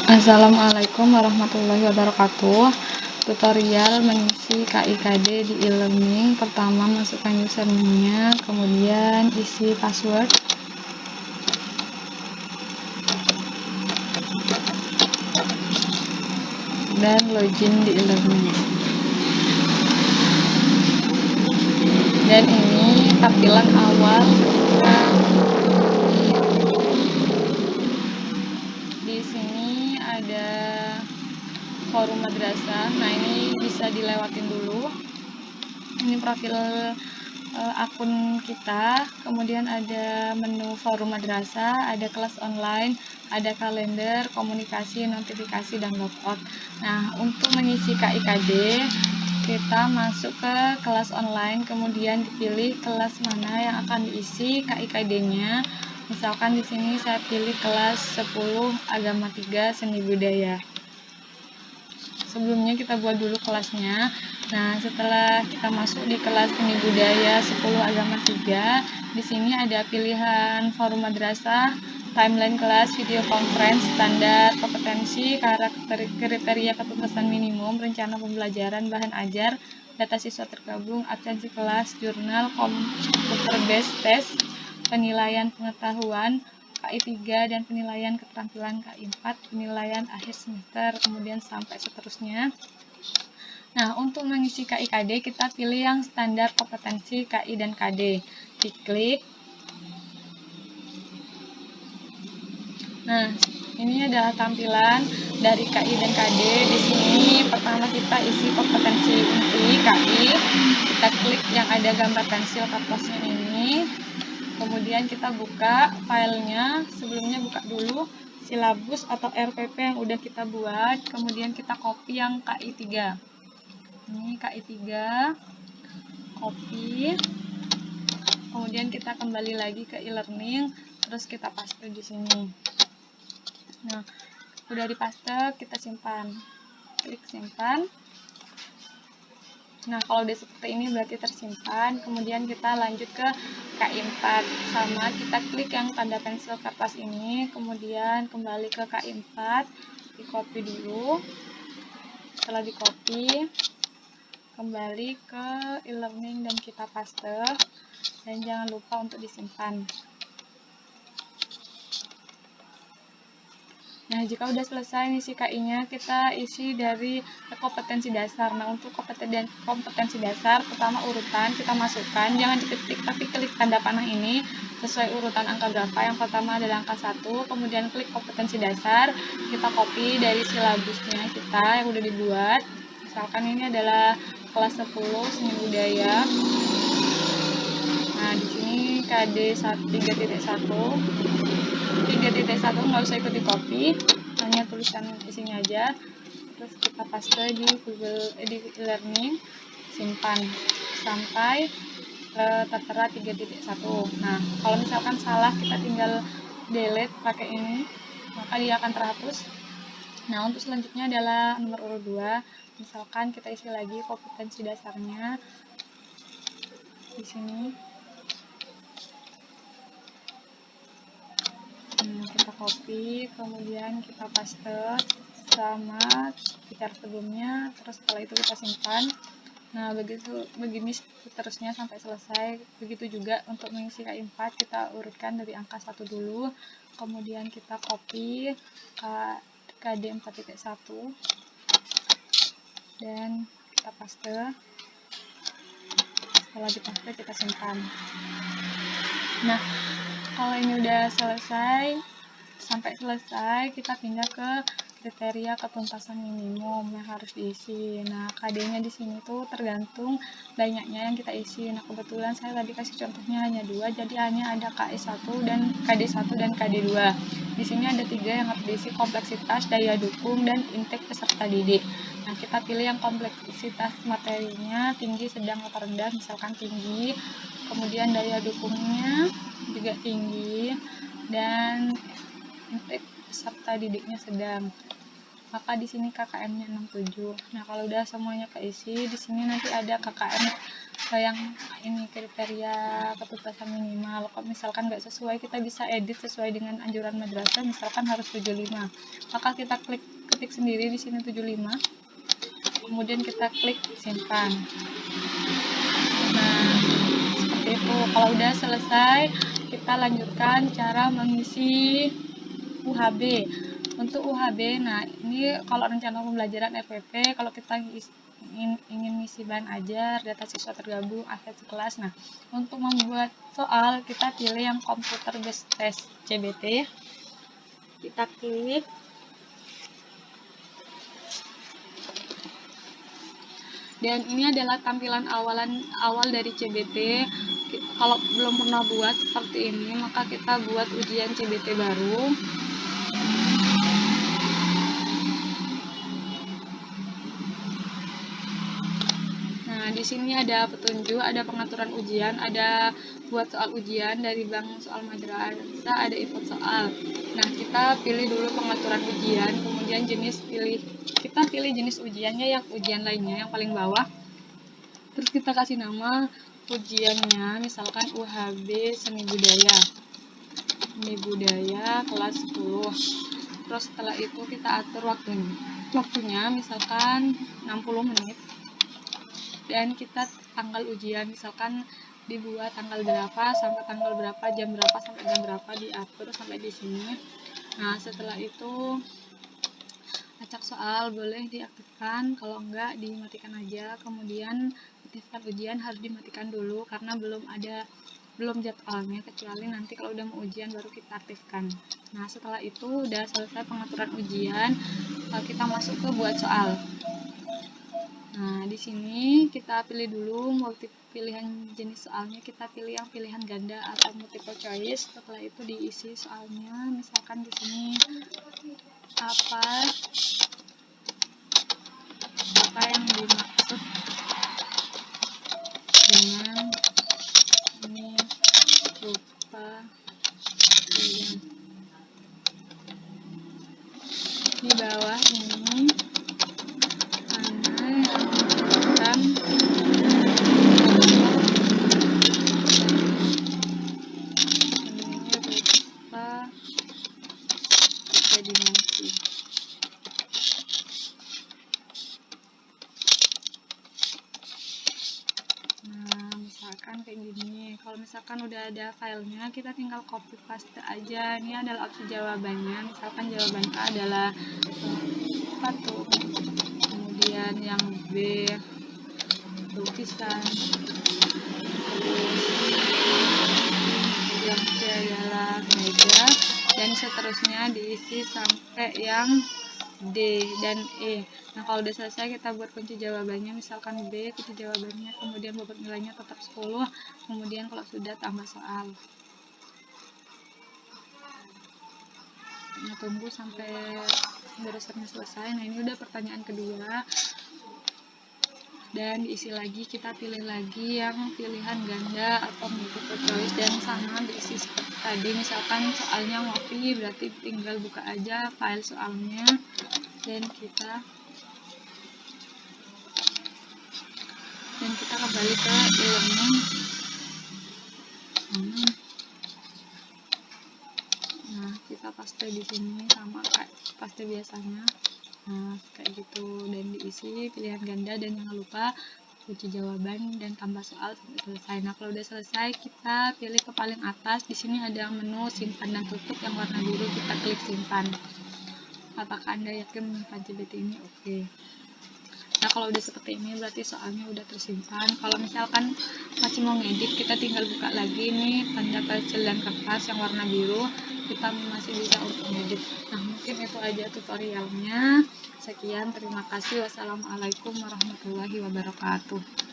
Assalamualaikum warahmatullahi wabarakatuh. Tutorial mengisi KIKD di e-learning. Pertama, masukkan username-nya, kemudian isi password. Dan login di e-learning. Dan ini tampilan awal ketika di sini ada forum madrasah. Nah, ini bisa dilewatin dulu. Ini profil akun kita, kemudian ada menu forum madrasah, ada kelas online, ada kalender, komunikasi, notifikasi, dan logout. Nah, untuk mengisi KIKD, kita masuk ke kelas online, kemudian dipilih kelas mana yang akan diisi KIKD-nya. Misalkan di sini saya pilih kelas 10 Agama 3 Seni Budaya. Sebelumnya kita buat dulu kelasnya. Nah, setelah kita masuk di kelas Seni Budaya 10 Agama 3, di sini ada pilihan forum madrasah, timeline kelas, video conference, standar kompetensi, kriteria ketuntasan minimum, rencana pembelajaran, bahan ajar, data siswa tergabung, absensi kelas, jurnal, computer based test, penilaian pengetahuan, KI3 dan penilaian keterampilan KI4, penilaian akhir semester, kemudian sampai seterusnya. Nah, untuk mengisi KIKD kita pilih yang standar kompetensi KI dan KD. Diklik. Nah, ini adalah tampilan dari KI dan KD. Di sini pertama kita isi kompetensi inti KI. Kita klik yang ada gambar pensil kertasnya ini. Kemudian kita buka filenya. Sebelumnya buka dulu silabus atau RPP yang udah kita buat. Kemudian kita copy yang KI3. Ini KI3, copy. Kemudian kita kembali lagi ke e-learning, terus kita paste di sini. Nah, udah dipaste, kita simpan. Klik simpan. Nah, kalau udah seperti ini berarti tersimpan. Kemudian kita lanjut ke KI4. Sama, kita klik yang tanda pensil kertas ini. Kemudian kembali ke KI4. Di-copy dulu. Setelah di-copy, kembali ke e-learning dan kita paste. Dan jangan lupa untuk disimpan. Nah, jika udah selesai ngisi KI-nya, kita isi dari kompetensi dasar. Nah, untuk kompetensi dasar, pertama urutan kita masukkan, jangan diketik, tapi klik tanda panah ini sesuai urutan angka berapa. Yang pertama adalah angka 1, kemudian klik kompetensi dasar, kita copy dari silabusnya kita yang udah dibuat. Misalkan ini adalah kelas 10 Seni Budaya. Nah, di sini KD 3.1 nggak usah ikut di copy, hanya tulisan isinya aja. Terus kita paste di e-learning, simpan sampai tertera 3.1. Nah, kalau misalkan salah kita tinggal delete pakai ini, maka dia akan terhapus. Nah, untuk selanjutnya adalah nomor urut 2. Misalkan kita isi lagi kompetensi dasarnya di sini. Kita copy, kemudian kita paste sama cara sebelumnya, terus setelah itu kita simpan. Nah, begini seterusnya sampai selesai. Begitu juga untuk mengisi KI4, kita urutkan dari angka 1 dulu, kemudian kita copy KD 4.1 dan kita paste. Setelah dipaste kita simpan. Nah, kalau ini udah selesai, sampai selesai, kita pindah ke kriteria ketuntasan minimum yang harus diisi. Nah, KD-nya di sini tuh tergantung banyaknya yang kita isi. Nah, kebetulan saya tadi kasih contohnya hanya 2, jadi hanya ada KI1 dan KD1 dan KD2. Di sini ada 3 yang harus diisi: kompleksitas, daya dukung, dan intake peserta didik. Nah, kita pilih yang kompleksitas materinya tinggi, sedang, atau rendah, misalkan tinggi. Kemudian daya dukungnya juga tinggi, dan intake peserta didiknya sedang. Maka di sini KKM-nya 67. Nah, kalau udah semuanya keisi, di sini nanti ada KKM yang ini kriteria ketuntasan minimal. Kalau misalkan nggak sesuai, kita bisa edit sesuai dengan anjuran madrasah, misalkan harus 75, maka kita ketik sendiri di sini 75, kemudian kita klik simpan. Nah, seperti itu. Kalau udah selesai, kita lanjutkan cara mengisi UHB. Untuk UHB, nah ini kalau rencana pembelajaran FPP, kalau kita ingin ngisi bahan ajar, data siswa tergabung, akhir kelas. Nah, untuk membuat soal, kita pilih yang computer based test CBT. Kita klik. Dan ini adalah tampilan awal dari CBT. Kalau belum pernah buat seperti ini, maka kita buat ujian CBT baru. Nah, di sini ada petunjuk, ada pengaturan ujian, ada buat soal ujian dari bank soal madrasah, ada input soal. Nah, kita pilih dulu pengaturan ujian, kemudian kita pilih jenis ujiannya yang ujian lainnya yang paling bawah. Terus kita kasih nama ujiannya, misalkan UHB Seni Budaya kelas 10. Terus setelah itu kita atur waktunya misalkan 60 menit. Dan kita tanggal ujian, misalkan dibuat tanggal berapa sampai tanggal berapa, jam berapa sampai jam berapa, diatur sampai di sini. Nah, setelah itu acak soal boleh diaktifkan, kalau enggak dimatikan aja. Kemudian aktifkan ujian harus dimatikan dulu karena belum jadwalnya, kecuali nanti kalau udah mau ujian baru kita aktifkan. Nah, setelah itu udah selesai pengaturan ujian, kita masuk ke buat soal. Nah, di sini kita pilih dulu pilihan jenis soalnya, kita pilih yang pilihan ganda atau multiple choice. Setelah itu diisi soalnya, misalkan di sini apa yang dimaksud dengan ini lupa di bawah ini kayak gini. Kalau misalkan udah ada filenya, kita tinggal copy paste aja. Ini adalah opsi jawabannya. Misalkan jawaban A adalah 1, kemudian yang B lukisan, yang C adalah meja, dan seterusnya diisi sampai yang D dan E. Nah, kalau udah selesai kita buat kunci jawabannya, misalkan B kunci jawabannya, kemudian bobot nilainya tetap 10, kemudian kalau sudah tambah soal. Nah, tunggu sampai beresetnya selesai. Nah, ini udah pertanyaan kedua. Dan diisi lagi, kita pilih lagi yang pilihan ganda atau multiple choice, dan sama diisi seperti tadi. Misalkan soalnya ngopi, berarti tinggal buka aja file soalnya dan kita kembali ke e-learning. Nah, kita paste di sini sama kayak paste biasanya. Nah, kayak gitu, dan diisi pilihan ganda, dan jangan lupa kunci jawaban dan tambah soal sampai selesai. Nah, kalau udah selesai, kita pilih ke paling atas. Di sini ada menu simpan dan tutup yang warna biru, kita klik simpan. Apakah Anda yakin menyimpan CBT ini? Oke. Nah, kalau udah seperti ini berarti soalnya udah tersimpan. Kalau misalkan masih mau ngedit, kita tinggal buka lagi nih tanda kecil dan kertas yang warna biru, kita masih bisa untuk ngedit. Nah, mungkin itu aja tutorialnya. Sekian, terima kasih. Wassalamualaikum warahmatullahi wabarakatuh.